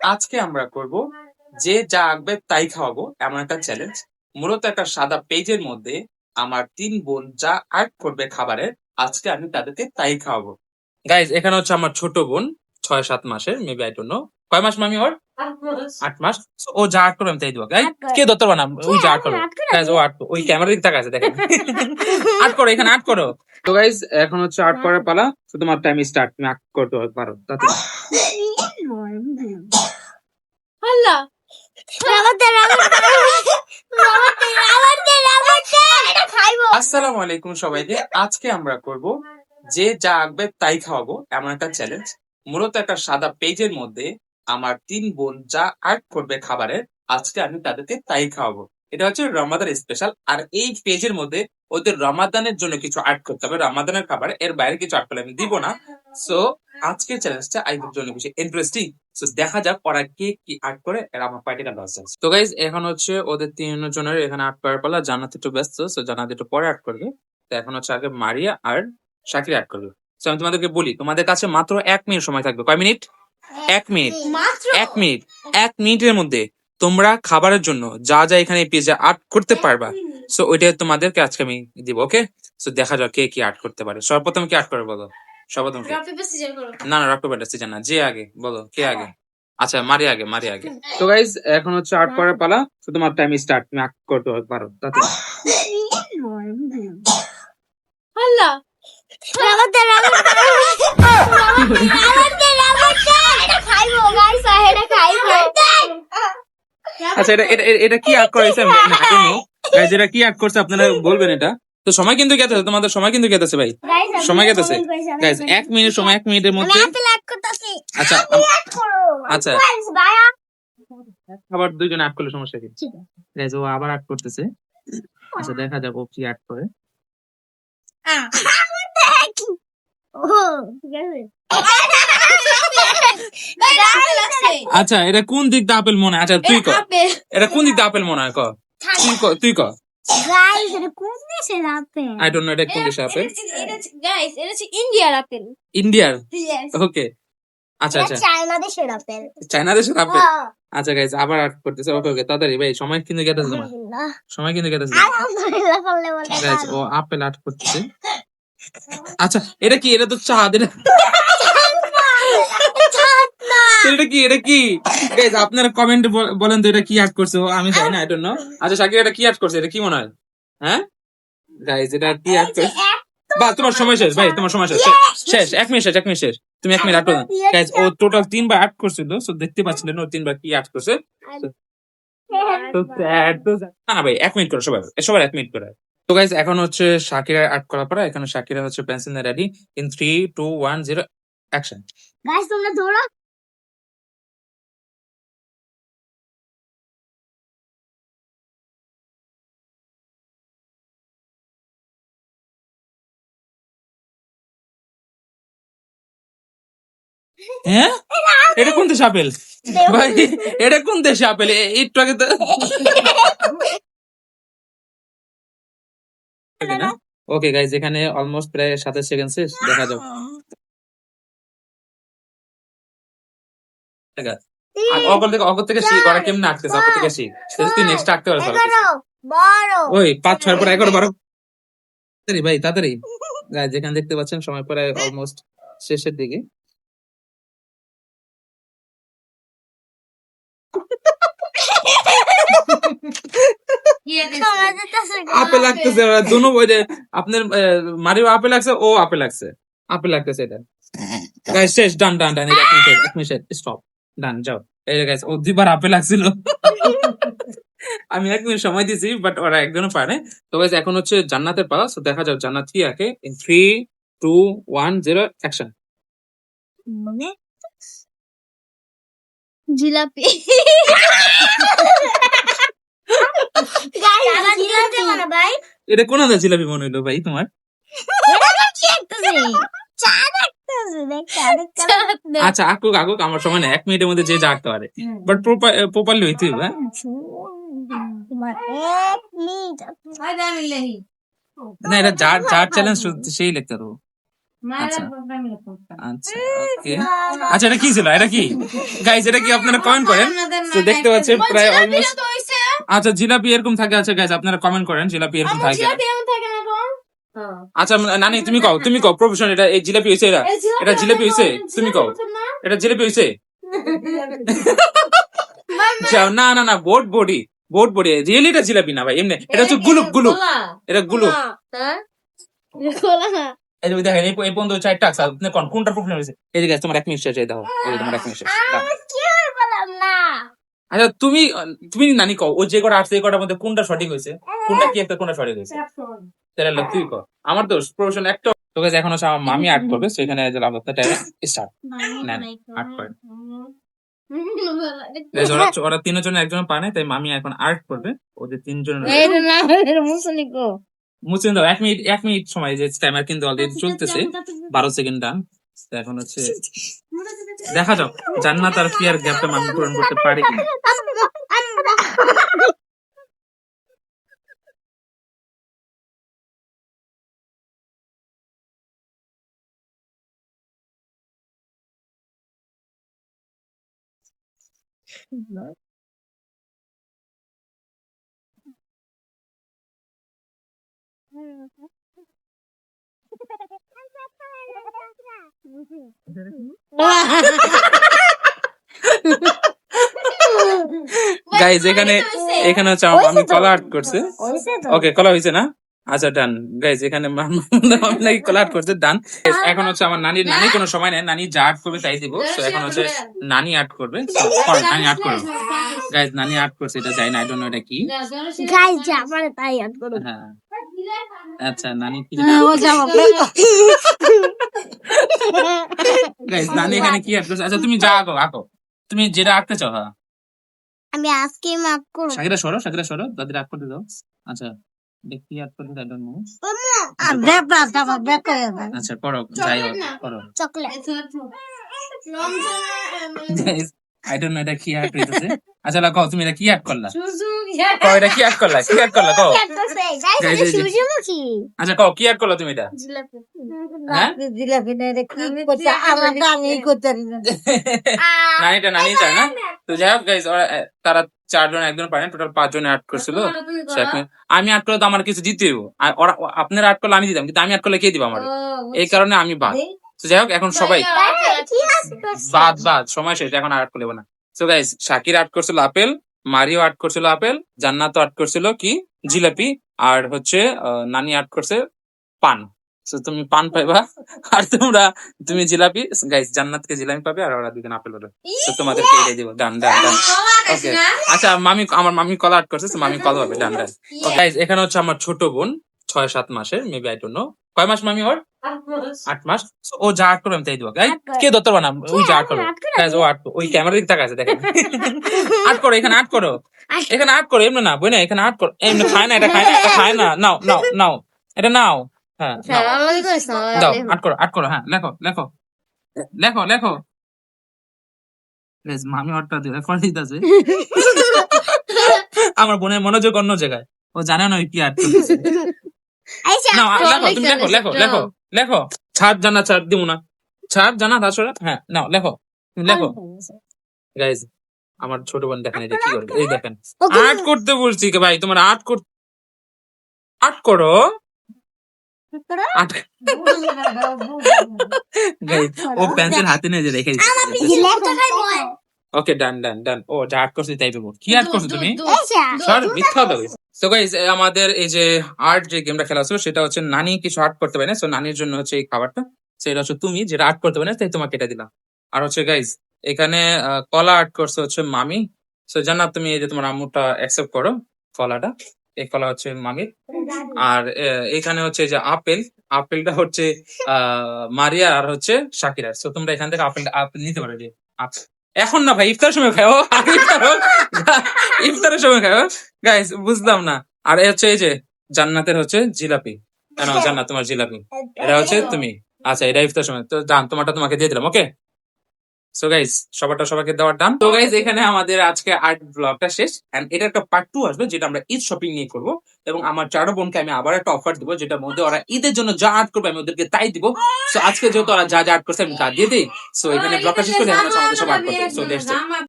আজকে আমরা করব যে যা আঁকবে তাই খাওয়াবো এমন একটা চ্যালেঞ্জ। মূলত একটা সাদা পেজের মধ্যে আমার 3 বোন যা আর্ট করবে খাবারের, আজকে আমি তাদেরকে তাই খাওয়াবো। গাইজ, এখানে হচ্ছে আমার ছোট বোন, 6-7 মাসের, মেবি আই ডোন্ট নো কয় মাস মামি ওর, 8 মাস। So, ও যা আর্ট করবে আমি তাই দিব। গাইজ, কে দত্তর বানাম ওই যা আর্ট করবে। গাইজ, ও আর্ট ওই ক্যামেরার দিকে তাকায় আছে, দেখেন। আর্ট করো, এখানে আর্ট করো। তো গাইজ, এখন হচ্ছে আর্ট করার পালা। তো তোমার টাইম স্টার্ট, তুমি আর্ট করতে পারো তাতে। আল্লাহ আসসালামু আলাইকুম সবাইকে। আজকে আমরা করব যে যা আঁকবে তাই খাওয়াবো এমন একটা চ্যালেঞ্জ। মূলত একটা সাদা পেজের মধ্যে আমার 3 বোন যা আর্ট করবে খাবারের, আজকে আমি তাদেরকে তাই খাওয়াবো। এটা হচ্ছে রমাদান স্পেশাল। আর এই পেজের মধ্যে ওদের রমাদানের জন্য কিছু আর্ট করতে হবে, রমাদানের খাবার, এর বাইরে কিছু আর্ট করলে আমি দিব না। সো আজকের চ্যালেঞ্জটা আইদের জন্য বেশি ইন্টারেস্টিং। সো দেখা যাক ওরা কে কি আর্ট করে, এর আমার পার্টিটা লস আছে। তো গাইজ, এখন হচ্ছে ওদের 3 জনের এখানে আর্ট করার পালা। জান্নাত একটু ব্যস্ত, সো জান্নাত একটু পরে আর্ট করবে। তো এখন হচ্ছে আগে মারিয়া আর শাকির আর্ট করবে। সো আমি তোমাদেরকে বলি, তোমাদের কাছে মাত্র 1 মিনিট সময় থাকবে। কয় মিনিট? 1 মিনিট। মাত্র 1 মিনিট। 1 মিনিটের মধ্যে তোমরা খাবারের জন্য যা যা এখানে পেজে আর্ট করতে পারবা, সো ওইটা তোমাদেরকে আজকে আমি দিব। ওকে, সো দেখা যাক কে কি আর্ট করতে পারে। সর্বপ্রথম কি আর্ট করে বলো? সর্বপ্রথম কে? রক পেপার সিজার করো। না না, রক্ত পেপার সিজন না, যে আগে বলো কে আগে। আচ্ছা, মারি আগে, মারি আগে। তো গাইজ, এখন হচ্ছে আর্ট করার পালা। তো তোমার টাইম স্টার্ট, তুমি আর্ট করতে পারো তাতে। আল্লাহ আচ্ছা, এটা এটা এটা কি আর্ট করেছে আমি জানি না। গাইজ, এটা কি আর্ট করছে আপনারা বলবেন এটা। তো সময় কিন্তু কেটেছে, তোমাদের সময় কিন্তু কেটেছে ভাই, সময় কেটেছে। গাইজ, 1 মিনিট সময়, 1 মিনিটের মধ্যে। আচ্ছা আচ্ছা, আবার 2 জন আর্ট করলে সমস্যা কি? গাইজ, ও আবার আর্ট করতেছে। আচ্ছা, দেখা যাক ও কি আর্ট করে। আচ্ছা, এটা কোন দিক দিয়ে আপেল মনে হয়? আচ্ছা তুই কর, এটা কোন দিক দিয়ে আপেল মনে হয়? কর, তুই কর। আই ডোন্ট নো এটা কোন দেশের আপেল। গাইস, এটা হচ্ছে ইন্ডিয়ার আপেল। ইন্ডিয়ার? Yes. ওকে, আচ্ছা আচ্ছা, চায়না দেশের আপেল। চায়না দেশের আপেল। আচ্ছা গাইজ, আবার আর্ট করতেছে। ওকে ওকে, তাড়াতাড়ি ভাই, সময় কিন্তু কেটেছে তোমার, সময় কিন্তু কেটেছে। আলহামদুলিল্লাহ বললে বলে গাইজ, ও আপেল আর্ট করতেছে। আচ্ছা, এটা কি? এটা তো চাঁদ। এটা কি? এটা কি? গাইজ, আপনারা কমেন্টে বলেন তো এটা কি আর্ট করছে ও, আমি জানি না, আই ডোন্ট নো। আচ্ছা শাকির, এটা কি আর্ট করছে? এটা কি মনে হয়? হ্যাঁ গাইজ, এটা কি আর্ট করছে? বা তোমার সময় শেষ ভাই, তোমার সময় শেষ, শেষ। 1 মিনিট শেষ, 1 মিনিট শেষ। তুমি 1 মিনিট আর্ট করো। গাইজ, ও টোটাল 3 বার আর্ট করছিল, সো দেখতে পাচ্ছিলেন ও 3 বার কি আর্ট করছে। তো sad, তো sad। না না ভাই, 1 মিনিট করো সবাই, সবার 1 মিনিট করে। তো গাইজ, এখন হচ্ছে শাকিরা আর্ট করার পরে, এখানে শাকিরা হচ্ছে পেন্সিল নিয়ে রেডি। In 3, 2, 1, 0 action. গাইস তোমরা ধরো। হ্যাঁ, এটা কোন দেশে আপেল ভাই? এটা কোন দেশে আপেল? একটু আগে তো ওকে গাইজ, এখানে অলমোস্ট প্রায় 27 সেকেন্ড শেষ। দেখা যাক। ঠিক আছে, আর অগর থেকে শিখ, ওরা কেমনে আঁকতেছে, অগর থেকে শিখ। তুই নেক্সট আঁকতে পারছ। বড় ওই 5, 6 পরে 11, 12 তাড়াতাড়ি ভাই, তাড়াতাড়ি। গাইজ, যেখানে দেখতে পাচ্ছেন সময় প্রায় অলমোস্ট শেষের দিকে। আপেল লাগতেছে দুনো বইতে। আপনার মারিও আপেল লাগছে, ও আপেল লাগছে, আপেল লাগতেছে। এটা গাইস শেষ, ডান ডান ডান। 1 মিনিট স্টপ, ডান, যাও। এই গাইস, ও 2 বার আপেল লাগছিল। আমি 1 মিনিট সময় দিয়েছি, বাট ওরা একজনও পারে। তো গাইস, এখন হচ্ছে জান্নাতের পালা। তো দেখা যাক জান্নাত কি আঁকে। In 3, 2, 1, 0 action. Jalebi. Guys jalebi মানে ভাই এটা কোন আদা জিলাপি মনে হইলো ভাই তোমার? কি একটাছে চা দেখতেছে দেখতে আচ্ছা, আঁকুক আঁকুক, আমার সময় না। 1 মিনিটের মধ্যে যে যা আঁকতে পারে, বাট প্রপারলি হইতে হবে। তোমার 1 মিনিট হায়দা মিল্লাহি। না, এটা যার যার চ্যালেঞ্জ সেই লিখতে দেবো। আচ্ছা আচ্ছা ওকে আচ্ছা এটা কি ছিল এটা কি গাইস এটা কি আপনারা কমেন্ট করেন তো দেখতে পাচ্ছেন প্রায় অলমোস্ট আচ্ছা জিলাপি এরকম থাকে আচ্ছা গাইস আপনারা কমেন্ট করেন জিলাপি এরকম থাকে জিলাপি এমন থাকে না কোন আচ্ছা নানি তুমি কও প্রফেশন এটা এই জিলাপি হইছে এটা জিলাপি হইছে তুমি কও এটা জিলাপি হইছে যাও না না না বোট বডি রিয়েলি এটা জিলাপি না ভাই এমনি এটা হচ্ছে গুলুপ এটা গুলুপ খোলা এই যে দেখেন এই পর্যন্ত চারটা আছে আপনি কোনটা প্রবলেম হয়েছে এই যে guys, তোমার 1 মিনিট শেষ দাও এই যে তোমার 1 মিনিট শেষ দাও। বললাম না আচ্ছা তুমি নানি কও ও যে কটা আসছে এই কটার মধ্যে কোনটা সঠিক হয়েছে কোনটা কি একটা কোনটা সঠিক হয়েছে তাহলে লোক তুই কও আমার তো প্রফেশন একটা তো guys, এখন হচ্ছে আমার মামি আর্ট করবে সেখানে যে লাভ আপনার স্টার্ট নেন আর্ট করেন Guys, ওরা তিনজন একজন পায় না তাই মামি এখন আর্ট করবে ওদের তিনজন মুসলিম দাও 1 মিনিট সময় যে টাইমার কিন্তু অলরেডি চলতেছে 12 সেকেন্ড ডান এখন হচ্ছে দেখা যাক জান্নাত আর ফিয়ার গ্যাপটা মামি পূরণ করতে পারে কিনা গাইজ এখানে হচ্ছে আমার মামি কলা আর্ট করছে ওকে কলা হয়েছে না আচ্ছা ডান গাইজ এখানে মামি নাকি কলা আর্ট করছে ডান এখন হচ্ছে আমার নানি কোনো সময় নেই নানি যা আর্ট করবে তাই দিব তো এখন হচ্ছে নানি আর্ট করবে নানি আর্ট করবে গাইজ নানি আর্ট করছে এটা যাই না আই ডোন্ট নো এটা কি গাইস যা মানে তাই আট করো হ্যাঁ আচ্ছা নানি কি ও যাও গাইজ নানি এখানে কি আর্ট করছে আচ্ছা তুমি যা আঁকো তুমি যেটা আঁকতে চাও হ্যাঁ আমি আজকে মাপ করব সাকিরা সরো তাদের আর্ট করতে দাও আচ্ছা দেখি আর্ট করতে আই ডোন্ট নো আর ব্যাপারটা ব্যাক করে দাও আচ্ছা করো যাই হোক করো chocolate Guys, I don't know এটা কি আর্ট হইতেছে আচ্ছা কও তুমি এটা কি আর্ট করলা কও এটা কি আর্ট করলা কও গাইস এই যে- সূর্যমুখী আচ্ছা কও কি আর্ট করলা তুমি এটা হ্যাঁ জিলাপি না রে কি করতে আমার গানি করতে নানি চায় না তো যাই হোক গাইজ তারা 4 জন একজন পারেন টোটাল 5 জন আর্ট করছিল So, আমি আর্ট করলে তো আমার কিছু দিতে হইব আর ওরা আপনারা আর্ট করলে আমি দিতাম কিন্তু আমি আর্ট করলে কে দিব আমার এই কারণে আমি বাদ তো যাই হোক এখন সবাই বাদ সময় শেষ এখন আর্ট করলে না তো গাইজ শাকির আর্ট করছিল আপেল মারিও আর্ট করছিল আপেল জান্নাত আর্ট করছিল কি জিলাপি আর হচ্ছে নানি আর্ট করছে পান তো তুমি পান পাইবা আর তুমি জিলাপি গাইস জান্নাতকে জিলাপি পাবে আর ওরা দুজন আপেল পাবে তো তোমাদেরকে এটাই দিব ডান ওকে আচ্ছা আমার মামি কলা আর্ট করছে তো মামি কলা পাবে ডান গাইস এখানে হচ্ছে আমার ছোট বোন 6-7 মাসের মেবি আই ডোন্ট নো কয় মাস মামি ওর 8 মাস So, ও যা আর্ট করবে আমি তাই দিব গাইস কে দত্তর বানা ওই যা আর্ট করবে গাইস ও আর্ট ওই ক্যামেরা দিক তাকায় আছে দেখেন আর্ট করো এখানে আর্ট করো এমনি না বই না এখানে আর্ট করো এমনি খায় না এটা খায় না নাও এটা নাও হ্যাঁ দাও আর্ট করো হ্যাঁ লেখো বেশ মামি অটটা রেকর্ড দিতেছে আমার বোনের মনোযোগ অন্য জায়গায় ও জানে না ওই কি আর্ট করতেছে না লেখো তুমি লেখো ছাড় দিব না ছাড় জানা আসলে হ্যাঁ নাও লেখো গাইজ আমার ছোট বোন দেখেন এটা কি করবে এই দেখেন আর্ট করতে বলছি ভাই তোমার আর্ট করো Guys, ও পেন্সিল হাতে নিয়ে যে রেখে ওকে ডান ও যা আর্ট করছে তাই পেবো কি আর্ট করছো তুমি সর মিথ্যা দাও তো গাইস আমাদের এই যে আর্ট যে গেমটা খেলা ছিল সেটা হচ্ছে নানি কিছু আর্ট করতে পারে না সো নানির জন্য হচ্ছে এই খাবারটা সেটা হচ্ছে তুমি যেটা আর্ট করতে পারে না তাই তোমাকে এটা দিলাম আর হচ্ছে গাইস এখানে কলা আর্ট করছে হচ্ছে মামি সো জান্নাত তুমি এই যে তোমার আম্মুটা অ্যাকসেপ্ট করো কলাটা এই কলা হচ্ছে মামির আর এখানে হচ্ছে যে আপেলটা হচ্ছে মারিয়া আর হচ্ছে শাকিরা সো তোমরা এখান থেকে আপেল নিতে পারো এখন না ভাই ইফতারের সময় খাও ইফতারের সময় খাও গাইস বুঝলাম না আর হচ্ছে এই যে জান্নাতের হচ্ছে জিলাপি জান্নাত তোমার জিলাপি এটা হচ্ছে তুমি আচ্ছা এটা ইফতারের সময় তো জান তোমারটা তোমাকে দিয়ে দিলাম ওকে সো গাইস সবাইকে দেওয়ার দাম তো গাইস এখানে আমাদের আজকে আর্ট ব্লগটা শেষ এন্ড এটা একটা পার্ট 2 আসবে যেটা আমরা ঈদ শপিং নিয়ে করবো এবং আমার 4 বোনকে আমি আবার একটা অফার দিব, যেটার মধ্যে ওরা ঈদের জন্য যা আর্ট করবে আমি ওদেরকে তাই দিব। সো আজকে যেহেতু ওরা যা যা আর্ট করছে আমি তা দিয়ে দিই। সো এখানে ব্লগটা শেষ করে আমরা আমাদের সব আর্ট করতে। সো